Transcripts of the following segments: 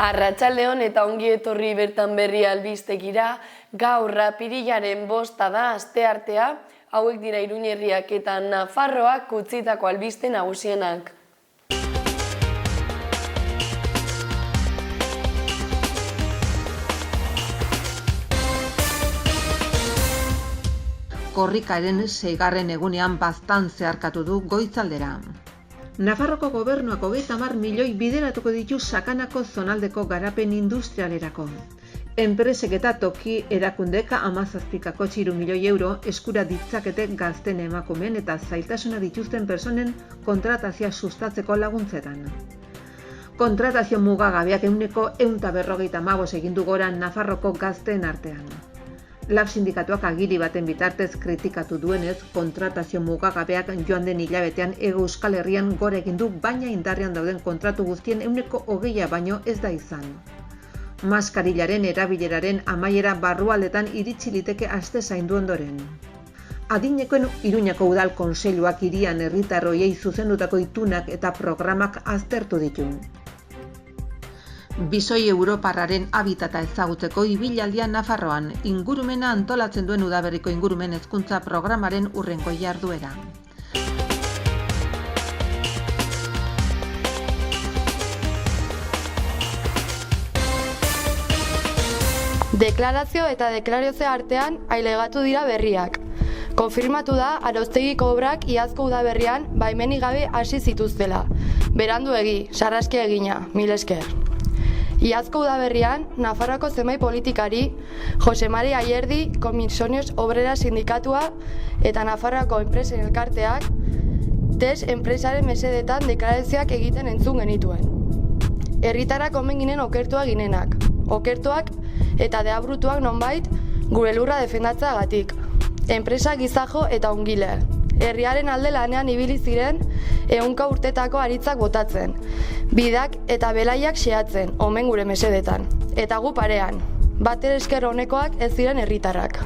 Arratsaldeon eta ongi etorri bertan berri albistegira, gaur apirilaren 5 da asteartea, hauek dira Iruña herriak eta Nafarroak utzitako albiste nagusienak. Korrikaren 6. egunean baztan zeharkatu du goitzaldera. Nafarroko gobernuak 30 milioi bideratuko ditu Sakanako zonaldeko garapen industrialerako. Enpresek eta toki erakundek 17,3 milioi euro eskura ditzakete gazten emakumeen eta zailtasuna dituzten personen kontratazioa sustatzeko laguntzetan. Kontratazio mugagabeak 155 egin du gora Nafarroko gazteen artean. Lab sindikatuak agiri baten bitartez kritikatu duenez, kontratazio mugagabeak joan den hilabetean Hego Euskal Herrian gora egin du, baina indarrean dauden kontratu guztien 20% baino ez da izan. Maskarilaren erabileraren amaiera barrualdetan iritsi liteke aste zaindu ondoren. Adinekoen Iruñako Udal Kontseiluak hirian herritarroiei zuzendutako itunak eta programak aztertu ditu. Bisoi Europarraren habitata ezagutzeko ibilaldia Nafarroan, ingurumena antolatzen duen udaberriko ingurumen hezkuntza programaren hurrengo jarduera. Deklarazio eta deklarazio artean ailegatu dira berriak. Konfirmatu da Aroztegiko obrak iazko udaberrian baimenik gabe hasi zituztela. Beranduegi, sarraski egina, mil esker. Iazko udaberrian, Nafarroako zenbait politikari, Jose Mari Ayerdi, Komisiones Obrera Sindikatua eta Nafarroako enpresen elkarteak, TES enpresaren mesedetan deklarazioak egiten entzun genituen. Herritarrak omen ginen okertuak ginenak, okertuak eta deabrutuak nonbait gure lurra defendatzeagatik. Enpresa gizajo eta ongile. Herriaren alde lanean ibili ziren 100 urtetako aritzak botatzen, bidak eta belaiak xehatzen, omen gure mesedetan. Eta gu parean, batere esker honekoak ez ziren herritarrak.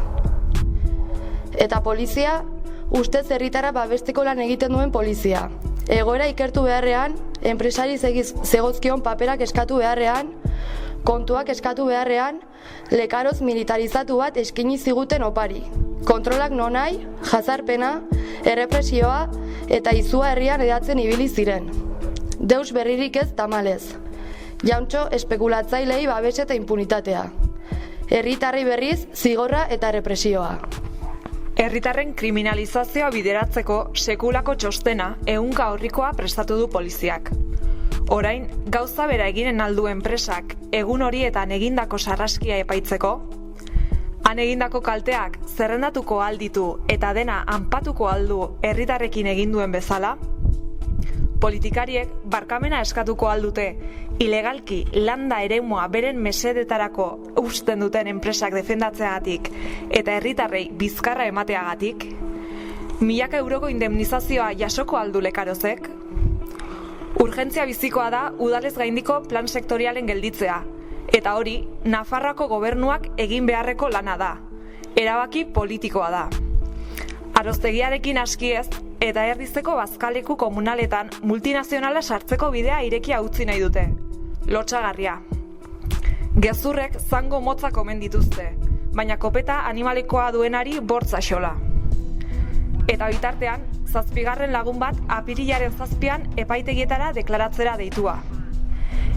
Eta polizia, ustez herritarra babesteko lan egiten duen polizia. Egoera ikertu beharrean, enpresari zegozkion paperak eskatu beharrean, kontuak eskatu beharrean, lekaroz militarizatu bat eskaini ziguten opari. Kontrolak nonai, jazarpena, errepresioa eta izua herrian edatzen ibili ziren. Deus berririk ez tamalez. Jauntxo espekulatzailei babes eta impunitatea. Herritarrei berriz zigorra eta represioa. Herritarren kriminalizazioa bideratzeko sekulako txostena 100 orrikoa prestatu du poliziak. Orain, gauza bera eginen aldu enpresak egun horietan egindako sarraskia epaitzeko, han egindako kalteak zerrendatuko alditu eta dena anpatuko aldu herritarrekin egin duen bezala, politikariek barkamena eskatuko aldute ilegalki landa eremua beren mesedetarako uzten duten enpresak defendatzeagatik eta herritarrei bizkarra emateagatik, milaka euroko indemnizazioa jasoko aldu lekarozek, urgentzia bizikoa da udalez gaindiko plan sektorialen gelditzea, eta hori Nafarroako gobernuak egin beharreko lana da, erabaki politikoa da. Aroztegiarekin askiez eta erdizeko bazkaleku komunaletan multinazionala sartzeko bidea irekia utzi nahi dute. Lotsagarria. Gezurrek zango motzak omen dituzte, baina kopeta animalekoa duenari bortza xola. Eta bitartean, 7. lagun bat apirilaren 7 epaitegietara deklaratzera deitua.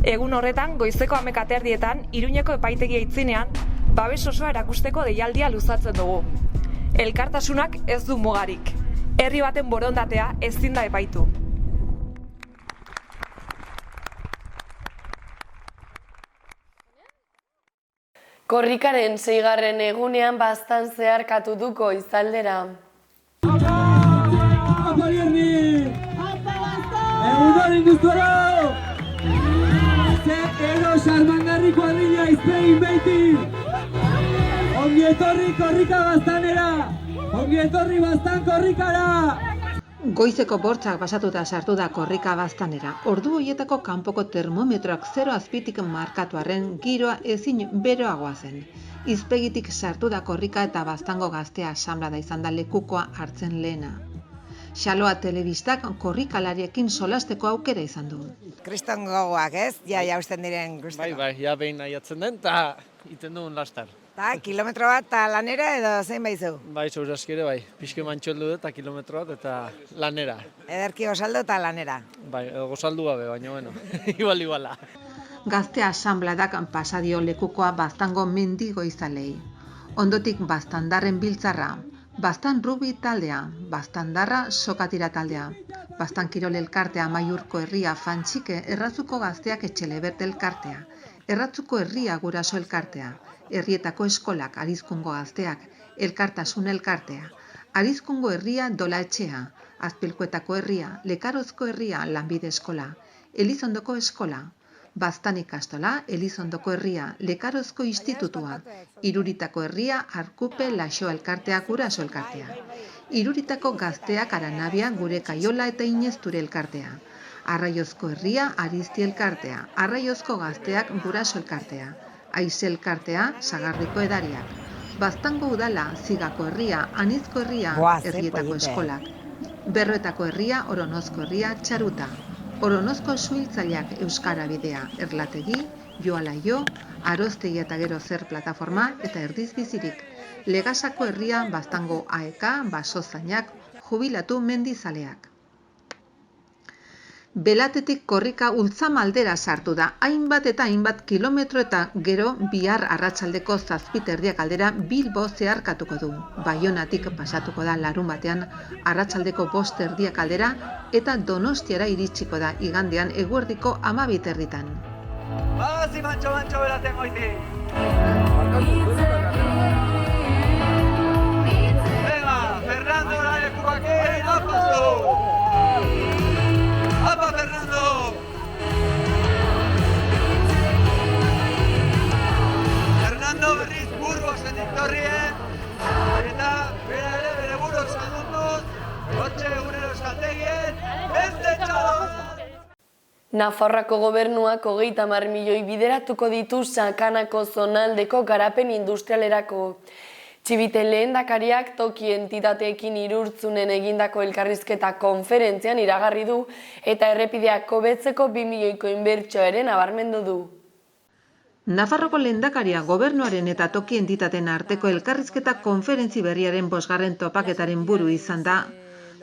Egun horretan, goizeko 11:00 Iruñeko epaitegia itzinean, babes osoa erakusteko deialdia luzatzen dugu. Elkartasunak ez du mugarik. Herri baten borondatea ezin da epaitu. Korrikaren 6. egunean baztan zeharkatu du goizaldera. Egunoren guztuaro! Ero salmangarri kuadrilla izpegin behitin! Ongi etorri korrika baztanera! Ongi etorri baztan korrikara! Goizeko bortzak basatuta sartu da korrika baztanera. Ordu horietako kanpoko termometroak 0 azpitik markatu arren giroa ezin beroagoa zen. Izpegitik sartu da korrika eta baztango gaztea asanblada izan da lekukoa hartzen lehena. Xaloa telebistak korrikalariekin solasteko aukera izan du. Kriston gogoak, ez? Ja, jausten diren kristoko. Bai, ja behin nahiatzen den, eta iten duen lastar. Ta, kilometro bat eta lanera edo zein baizu? Bai, segurazki ere, bai. Pixke mantxoldu dut, eta kilometro bat, eta lanera. Ederki osaldo eta lanera. Bai, gozaldu gabe, baina, bueno, iguala. Gazte asambladak pasadio lekukoa Baztango mendigo izalei. Ondotik Baztandarren biltzarra, Baztan Rubi taldea, Baztandarra sokatira taldea, Baztan Kirol elkartea Amaiurko herria Fantxike Erratzuko gazteak Etxelebert elkartea, Erratzuko herria Guraso elkartea, Herrietako eskolak Arizkungo gazteak, Elkartasun elkartea, Arizkungo herria Dola etxea, Azpilkuetako herria, Lekarozko herria Lanbide eskola, Elizondoko eskola, Baztan ikastola, Elizondoko herria, Lekarozko institutua, Iruritako herria, Arkupe Laxo elkartea, Guraso elkartea, Iruritako gazteak Aranabia, Gure Kaiola eta Inezture elkartea, Arraiozko herria, Arizti elkartea, Arraiozko gazteak, Guraso elkartea, Aize elkartea, Sagarriko edariak, Baztango udala, Zigako herria, Anizko herria, Herrietako eskolak, Berroetako herria, Oronozko herria, Txaruta, Oronozko suhiltzaileak Euskara Bidea, Erlategi, Joalaio, Aroztegi eta Gero Zer plataforma eta Erdiz bizirik, Legasako herria, Baztango AEK, Basozainak, Jubilatu mendizaleak. Belatetik korrika Ultzamaldera sartu da, hainbat eta hainbat kilometro eta gero bihar arratsaldeko 7:30 aldera Bilbo zeharkatuko du. Baionatik pasatuko da larunbatean arratsaldeko 5:30 aldera eta Donostiara iritsiko da igandean eguerdiko 12:30. Bazi mantxo beraten goiti. Venga, Fernando Larekuakin, apazu! ¡Apa, Fernando! Fernando berriz Burgosen etorrien, eta bera ere bere buruk saldunduz, hortxe egunero euskaltegien, beste txaloz! Nafarroako gobernuak 30 milioi bideratuko ditu Sakanako zonaldeko garapen industrialerako. Txibite lehendakariak toki entitateekin Irurtzunen egindako elkarrizketa konferentzian iragarri du eta errepideak hobetzeko 2 milioiko inbertsioaren nabarmendu du. Nafarroko lehendakaria gobernuaren eta toki entitateen arteko elkarrizketa konferentzi berriaren 5. topaketaren buru izan da.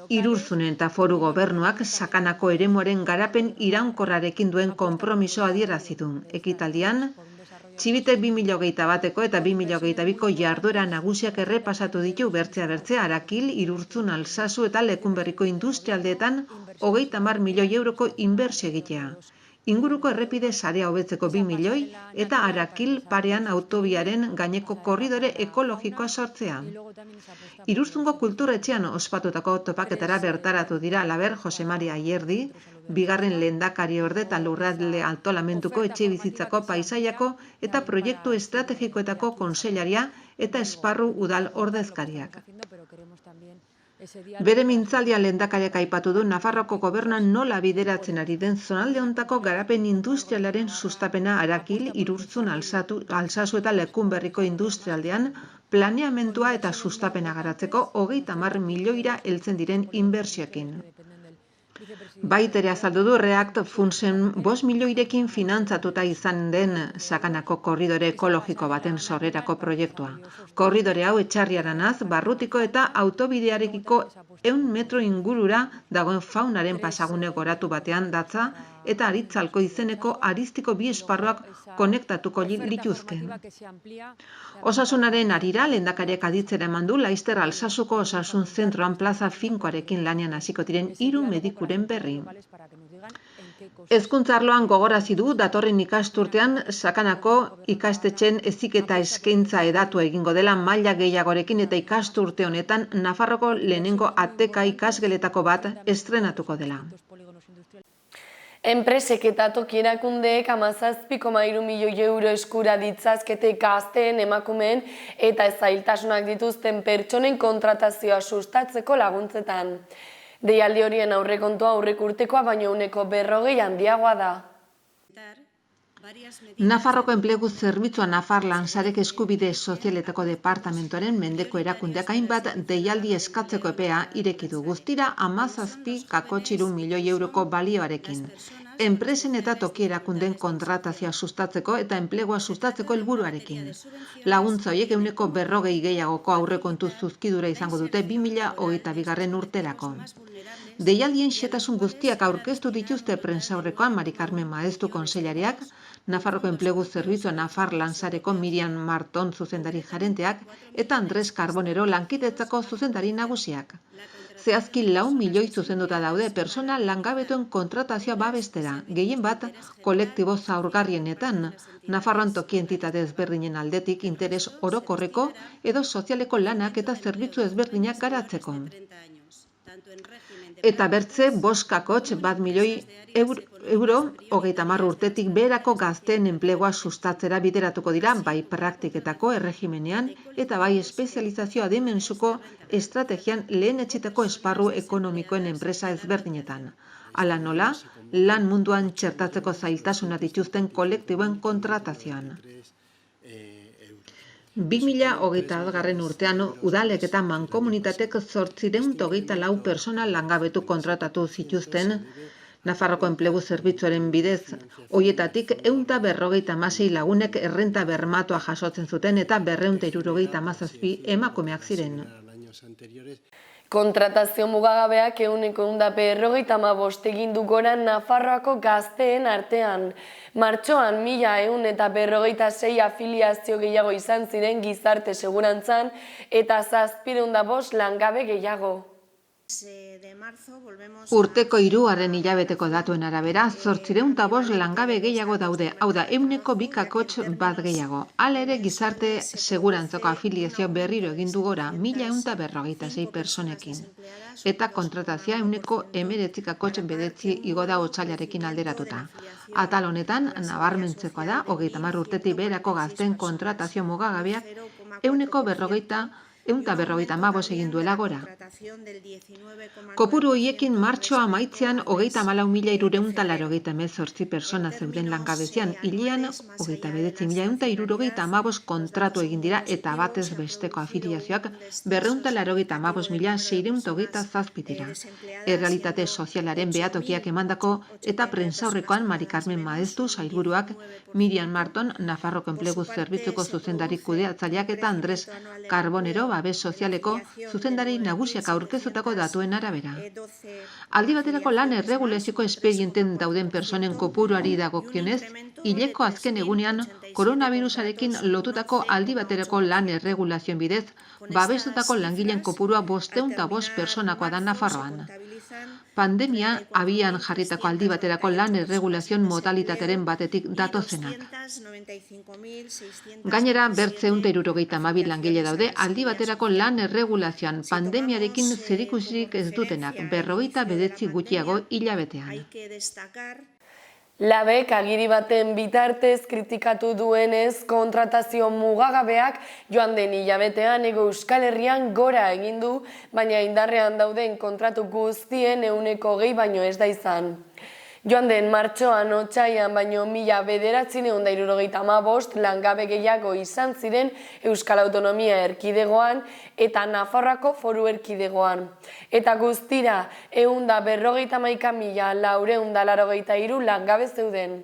Irurtzunen eta foru gobernuak Sakanako eremuaren garapen iraunkorrarekin duen konpromisoa adierazi du. Ekitaldian, Txibite 2021ko eta 2022ko jarduera nagusiak errepasatu ditu bertzea Arakil, Irurtzun, Alsasu eta Lekunberriko industrialdeetan 30 milioi euroko inbertsio egitea. Inguruko errepide sarea hobetzeko 2 milioi eta Arakil parean autobiaren gaineko korridore ekologikoa sortzea. Irurtzungo kulturetxean ospatutako topaketara bertaratu dira halaber Jose Maria Ayerdi, 2. lehendakari orde eta lurralde antolamenduko etxebizitzako paisaiako eta proiektu estrategikoetako kontseilaria eta esparru udal ordezkariak. Bere mintzaldian lehendakariak aipatu du Nafarroko gobernuan nola bideratzen ari den zonalde hontako garapen industrialaren sustapena Arakil, Irurtzun, Alsasu eta Lekunberriko industrialdean planeamendua eta sustapena garatzeko 30 milioira heltzen diren inbertsioekin. Baitere azaldu du React Fundsen 5 milioirekin finantzatuta izan den Sakanako korridore ekologiko baten sorrerako proiektua. Korridore hau Etxarriaranaz, Barrutiko eta autobidearekiko 100 metro ingurura dagoen faunaren pasagune goratu batean datza eta Aritzalko izeneko Aristiko 2 esparruak konektatuko lituzke. Osasunaren harira lehendakariak aditzera eman du Laister Alsasuko osasun zentroan plaza finkoarekin lanean hasiko diren 3 medikuren berri. Hezkuntza arloan gogorazi du datorren ikasturtean Sakanako ikastetxeen heziketa eskaintza hedatu egingo dela maila gehiagorekin eta ikasturte honetan Nafarroko lehenengo ATK ikasgeletako bat estrenatuko dela. Enpresek eta toki erakundeek 17,3 milioi euro eskura ditzazkete gazteen, emakumeen eta zailtasunak dituzten pertsonen kontratazioa sustatzeko laguntzetan. Deialdi horien aurrekontua aurrek urtekoa baino 40% handiagoa da. Nafarroko Enplegu Zerbitzua Nafarlan Sarek Eskubide Sozialetako Departamentuaren mendeko erakundeak hainbat deialdi eskatzeko epea ireki du, guztira 17,3 milioi euroko balioarekin. Enpresen eta toki erakundeen kontratazioa sustatzeko eta enplegua sustatzeko helburuarekin. Laguntza horiek 40% gehiagoko aurrekontu zuzkidura izango dute 2022. Urterako. Deialdien xehetasun guztiak aurkeztu dituzte prentsaurrekoan Mari Carmen Maeztu kontseilariak, Nafarroko Enplegu Zerbitzua Nafarlan Sareko Miriam Marton zuzendari gerenteak eta Andres Carbonero lankidetzako zuzendari nagusiak. Zehazki 4 milioi zuzenduta daude pertsona langabetuen kontratazioa babestera, gehien bat kolektibo zaurgarrienetan, Nafarroan toki entitate ezberdinen aldetik interes orokorreko edo sozialeko lanak eta zerbitzu ezberdinak garatzeko. Eta bertze 5,1 milioi euro 30 urtetik beherako gazteen enplegua sustatzera bideratuko dira bai praktiketako erregimenean eta bai espezializazioa dimensuko estrategian lehenetsitako esparru ekonomikoen enpresa ezberdinetan. Hala nola, lan munduan txertatzeko zailtasuna dituzten kolektiboen kontratazioan. 2021. Urtean, udalek eta mankomunitatek 824 pertsona langabetu kontratatu zituzten Nafarroko Enplegu Zerbitzuaren bidez. Hoietatik 156 lagunek errenta bermatua jasotzen zuten eta 277 emakumeak ziren. Kontratazio mugagabeak 155 egin du gora Nafarroako gazteen artean. Martxoan 1.156 afiliazio gehiago izan ziren gizarte segurantzan eta 705 langabe gehiago. Urteko 3. hilabeteko datuen arabera, 805 langabe gehiago daude, hau da 2,1 gehiago. Hala ere gizarte segurantzako afiliazio berriro egin du gora 1.156 pertsonekin. Eta kontratazioa 19,9 igo da otsailarekin alderatuta. Atal honetan, nabarmentzekoa da, 30 urtetik beherako gazten kontratazio mugagabeak 155 egin duela gora. Kopuru horiekin martxoa amaitzean 34.388 pertsona zeuden langabezian, hilean 29.175 kontratu egin dira eta batez besteko afiliazioak 285.627 dira. Errealitate sozialaren behatokiak emandako eta prentsaurrekoan Mari Carmen Maeztu sailburuak, Miriam Marton Nafarroko Enplegu Zerbitzuko zuzendari kudeatzaileak eta Andres Carbonero babes sozialeko zuzendari nagusiak aurkezutako datuen arabera. Aldi baterako lan erregulazioko espedienten dauden pertsonen kopuruari dagokionez, hileko azken egunean koronavirusarekin lotutako aldi baterako lan erregulazioen bidez, babestutako langileen kopurua 505 pertsonakoa da Nafarroan. Pandemia abian jarritako aldi baterako lan erregulazioen modalitateren batetik datozenak. Gainera, 172 langile daude aldi baterako lan erregulazioan pandemiarekin zerikusirik ez dutenak, 49 gutxiago hilabetean. Labek agiri baten bitartez kritikatu duenez kontratazio mugagabeak joan den hilabetean Hego Euskal Herrian gora egin du, baina indarrean dauden kontratu guztien 20% baino ez da izan. Joan den martxoan otsaian baino 1975 langabe gehiago izan ziren Euskal Autonomia Erkidegoan eta Nafarroako Foru Erkidegoan. Eta guztira 151.483 langabe zeuden.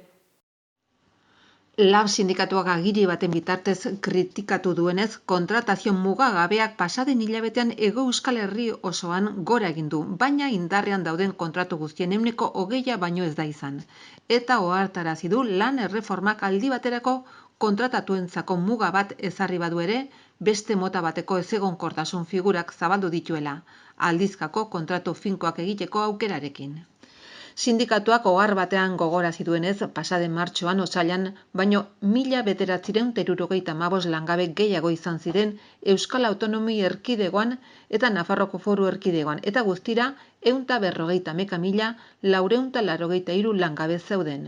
Lab sindikatuak agiri baten bitartez kritikatu duenez, kontratazio mugagabeak pasaden hilabetean Hego Euskal Herri osoan gora egin du, baina indarrean dauden kontratu guztien 20% baino ez da izan. Eta ohartarazi du lan erreformak aldi baterako kontratatuentzako muga bat ezarri badu ere, beste mota bateko ezegonkortasun figurak zabaldu dituela, aldizkako kontratu finkoak egiteko aukerarekin. Sindikatuak ohar batean gogorarazi duenez, pasaden martxoan otsailean baino 1975 langabe gehiago izan ziren Euskal Autonomia Erkidegoan eta Nafarroko Foru Erkidegoan, eta guztira 151.483 langabe zeuden.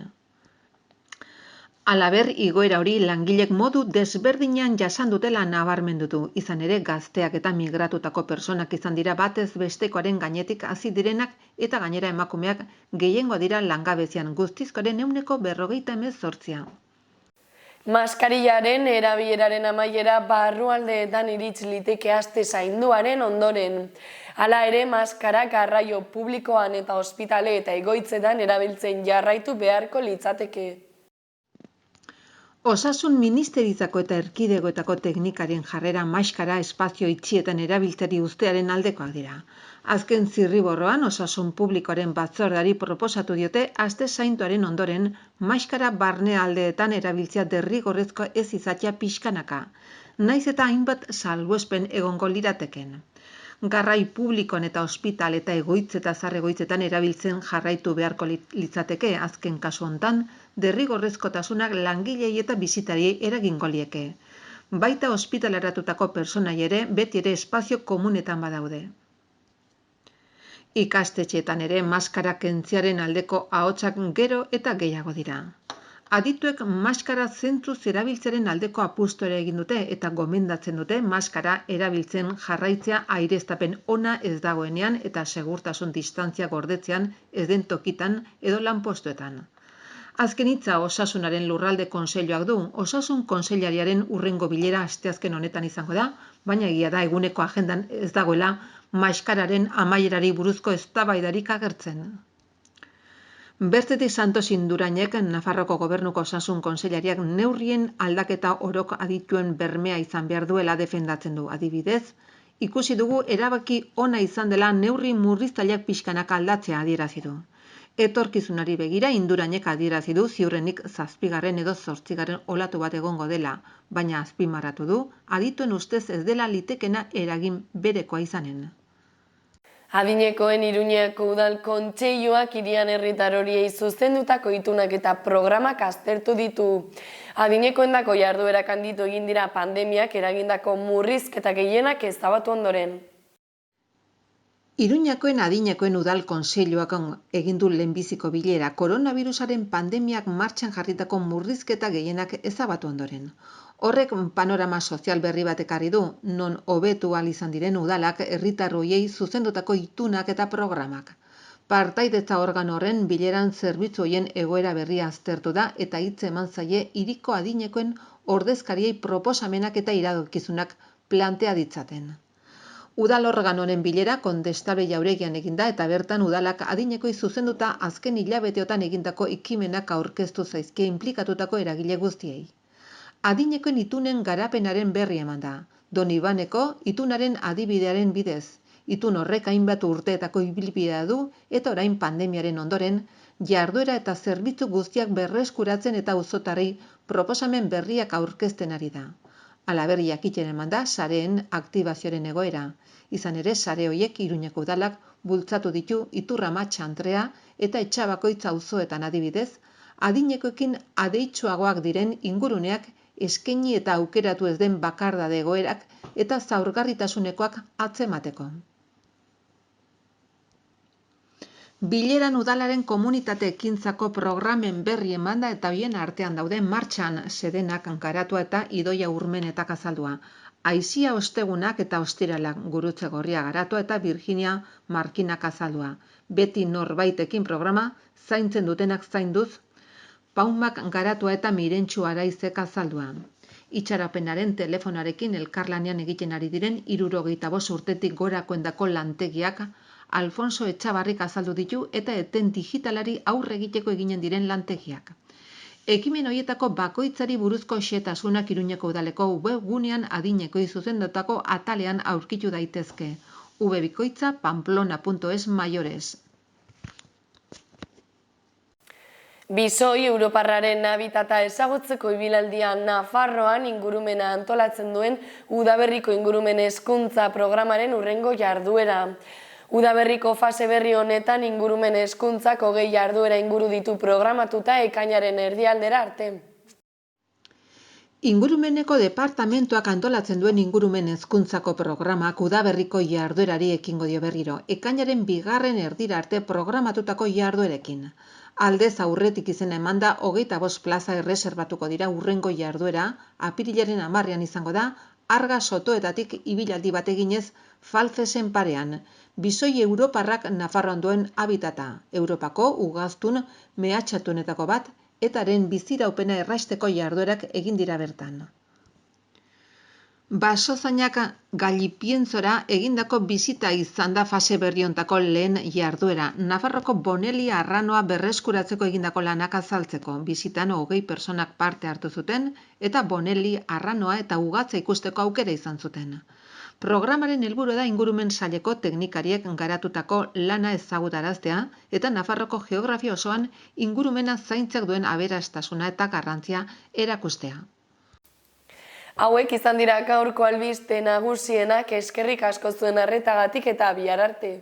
Halaber, igoera hori langilek modu desberdinean jasan dutela nabarmendu du. Izan ere, gazteak eta migratutako pertsonak izan dira batez bestekoaren gainetik hasi direnak eta gainera emakumeak gehiengo dira langabezian guztizkoaren 48%. Maskarillaren erabileraren amaiera barrualdeetan iritsi liteke aste zainduaren ondoren. Hala ere, maskara garraio publikoan eta ospitale eta egoitzetan erabiltzen jarraitu beharko litzateke. Osasun Ministeritzako eta Erkidegoetako teknikaren jarrera maskara espazio itxietan erabiltzeri uztearen aldekoak dira. Azken zirriborroan osasun publikoaren batzordeari proposatu diote aste zainduaren ondoren maskara barne aldeetan erabiltzea derrigorrezko ez izatea pixkanaka, naiz eta hainbat salbuespen egongo lirateken. Garrai publikoan eta ospital eta egoitzeta egoitzetan erabiltzen jarraitu beharko litzateke, azken kasu hontan, derrigorrezkotasunak langilei eta bisitariei eragingo lieke. Baita ospitaleratutako pertsonai ere beti ere espazio komunetan badaude. Ikastetxeetan ere maskara kentzearen aldeko ahotsak gero eta gehiago dira. Adituek maskara zentruz erabiltzearen aldeko apustu ere egin dute eta gomendatzen dute maskara erabiltzen jarraitzea aireztapen ona ez dagoenean eta segurtasun distantzia gordetzean ez den tokitan edo lanpostuetan. Azken hitza Osasunaren Lurralde Kontseiluak du. Osasun Kontseilariaren hurrengo bilera asteazken honetan izango da, baina egia da eguneko agendan ez dagoela maskararen amaierari buruzko eztabaidarik agertzen. Bertzetik Santos Indurainek, Nafarroko Gobernuko Osasun Kontseilariak neurrien aldaketa orok adituen bermea izan behar duela defendatzen du. Adibidez, ikusi dugu erabaki ona izan dela neurri murriztaileak pixkanaka aldatzea adierazi du. Etorkizunari begira Indurainek adierazi du ziurrenik 7. edo 8. olatu bat egongo dela, baina azpimarratu du adituen ustez ez dela litekena eragin berekoa izanen. Adinekoen Iruñeko Udal Kontseiluak hirian herritar horiei zuzendutako itunak eta programak aztertu ditu. Adinekoendako jarduerak handitu egin dira pandemiak eragindako murrizketa gehienak ezabatu ondoren. Iruñakoen Adinekoen Udal Kontseiluak egin du lehenbiziko bilera koronavirusaren pandemiak martxan jarritako murrizketa gehienak ezabatu ondoren. Horrek panorama sozial berri bat ekarri du, non hobetu ahal izan diren udalak herritar horiei zuzendutako itunak eta programak. Partaidetza organo horren bileran zerbitzu horien egoera berria aztertu da eta hitz eman zaie hiriko adinekoen ordezkariei proposamenak eta iradokizunak plantea ditzaten. Udal organoren bilera Kondestable Jauregian eginda eta bertan udalak adinekoi zuzenduta azken hilabeteotan egindako ekimenak aurkeztu zaizkie inplikatutako eragile guztiei. Adinekoen itunen garapenaren berri eman da. Don Ibaneko itunaren adibidearen bidez. Itun horrek hainbat urteetako ibilbidea du eta orain pandemiaren ondoren jarduera eta zerbitzu guztiak berreskuratzen eta auzotarrei proposamen berriak aurkezten ari da. Halaber jakiten eman da sareen aktibazioaren egoera. Izan ere sare horiek Iruñeko udalak bultzatu ditu Iturrama, Txantrea eta Etxabakoitz auzoetan adibidez, adinekoekin adeitsuagoak diren inguruneak eskaini eta aukeratu ez den bakardade egoerak eta zaurgarritasunekoak atzemateko. Bileran udalaren komunitate ekintzako programen berri emanda eta bien artean daude martxan sedenak garatua eta Idoia Urmenetak azaldua. Aizia ostegunak eta ostiralak Gurutze Gorria garatua eta Virginia Markinak azaldua. Beti norbaitekin programa zaintzen dutenak zainduz, Paumak garatua eta Mirentxu Araizek azaldua. Itxarapenaren telefonarekin elkarlanean egiten ari diren 75 urtetik gorakoendako lantegiak Alfonso Etxabarrik azaldu ditu eta eten digitalari aurre egiteko eginen diren lantegiak. Ekimen horietako bakoitzari buruzko xehetasunak Iruñeko udaleko webgunean adinekoi zuzendutako atalean aurkitu daitezke. webikoitza.pamplona.es mayores. Bisoi Europarraren habitata ezagutzeko ibilaldia Nafarroan ingurumena antolatzen duen Udaberriko ingurumen hezkuntza programaren hurrengo jarduera. Udaberriko fase berri honetan ingurumen hezkuntzak 20 jarduera inguru ditu programatuta ekainaren erdialdera arte. Ingurumeneko departamentuak antolatzen duen ingurumen hezkuntzako programak Udaberriko jarduerari ekingo dio berriro, ekainaren 2. erdira arte programatutako jarduerekin. Aldez aurretik izena emanda 25 plaza erreserbatuko dira hurrengo jarduera, apirilaren 10ean izango da, Arga Sotoetatik ibilaldi bat eginez Falcesen parean. Bisoi Europarrak Nafarroan duen habitata, Europako ugaztun mehatxatunetako bat etaren biziraupena erraisteko jarduerak egin dira bertan. Basozainak Galipientzora egindako bizita izan da fase berriontako lehen jarduera. Nafarroko Bonelli arranoa berreskuratzeko egindako lanak azaltzeko. Bizitan 20 personak parte hartu zuten eta Bonelli arranoa eta ugatza ikusteko aukera izan zuten. Programaren helburua da ingurumen saileko teknikariek garatutako lana ezagutaraztea eta Nafarroko geografia osoan ingurumena zaintzak duen aberastasuna eta garrantzia erakustea. Hauek izan dira gaurko albiste nagusienak, eskerrik asko zuen arretagatik eta bihar arte.